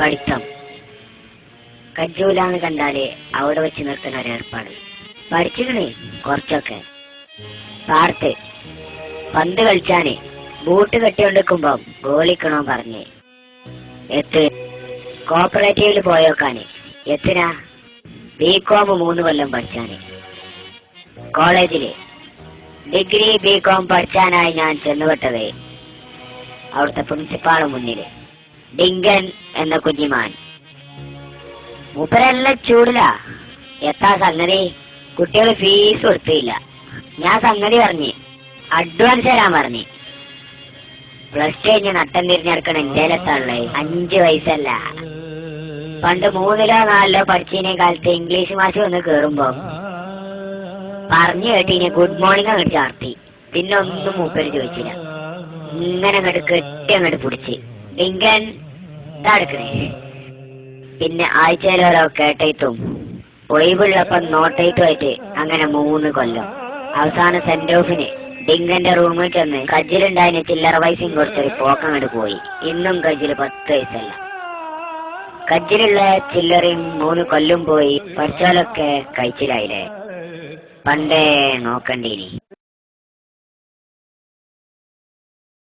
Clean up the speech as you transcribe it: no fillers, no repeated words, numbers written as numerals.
പഠിത്തം കജ്ജൂലാന്ന് കണ്ടാല് അവിടെ വെച്ച് നിർത്തുന്ന ഒരേർപ്പാട്. പഠിച്ചിക്കണേ കുറച്ചൊക്കെ. പാർത്ത് പന്ത് കളിച്ചാന് ബൂട്ട് കെട്ടിക്കൊണ്ടിരിക്കുമ്പോ ഗോളിക്കണോ പറഞ്ഞ് എത്ത് കോപ്പറേറ്റീവിൽ പോയോക്കാന്. എത്തിനാ? ബികോം 3 കൊല്ലം പഠിച്ചാന്. കോളേജില് ഡിഗ്രി ബികോം പഠിച്ചാനായി ഞാൻ ചെന്നുപെട്ടത് അവിടുത്തെ പ്രിൻസിപ്പാള് മുന്നില് ഡിങ്കൻ എന്ന കുഞ്ഞിമാൻ. മൂപ്പരെല്ലാം ചൂടിലാ. എത്താ സംഗതി? കുട്ടികള് ഫീസ് കൊടുത്തില്ല. ഞാൻ സംഗതി പറഞ്ഞ് അഡ്വാൻസ് തരാൻ പറഞ്ഞ്. പ്ലസ് ടു കഴിഞ്ഞ് നട്ടം തിരിഞ്ഞെടുക്കണ എന്തേലെത്താണല്ലേ? 5 വയസ്സല്ല. പണ്ട് 3ലോ 4ലോ പഠിച്ചതിനെ കാലത്ത് ഇംഗ്ലീഷ് മാഷ് വന്ന് കേറുമ്പോ പറഞ്ഞു കേട്ടിന് ഗുഡ് മോർണിംഗ് അങ്ങോട്ട് ചാർത്തി. പിന്നെ ഒന്നും മൂപ്പര് ചോദിച്ചില്ല. ഇങ്ങനെ അങ്ങോട്ട് കെട്ടി അങ്ങോട്ട് പിടിച്ച് ഡിങ്കൻ ഇതാടുക്കണേ. പിന്നെ ആഴ്ചയിലോരോ കേട്ടെയ്ത്തും ഒഴിവുള്ളപ്പോ നോട്ടെയ്ത്തുമായിട്ട് അങ്ങനെ 3 കൊല്ലം. അവസാന സെന്റ് ഓഫിന് ഡിങ്കന്റെ റൂമിൽ ചെന്ന് കജ്ജിലുണ്ടായതിന് ചില്ലറ പൈസയും കുറച്ചൊരു പോക്കങ്ങോട്ട് പോയി. ഇന്നും കജ്ജില് 10 പൈസല്ല. കജ്ജിലുള്ള ചില്ലറയും 3 കൊല്ലും പോയി. പഠിച്ചാലൊക്കെ കഴിച്ചിലായില്ലേ? പണ്ടേ നോക്കണ്ടീനി.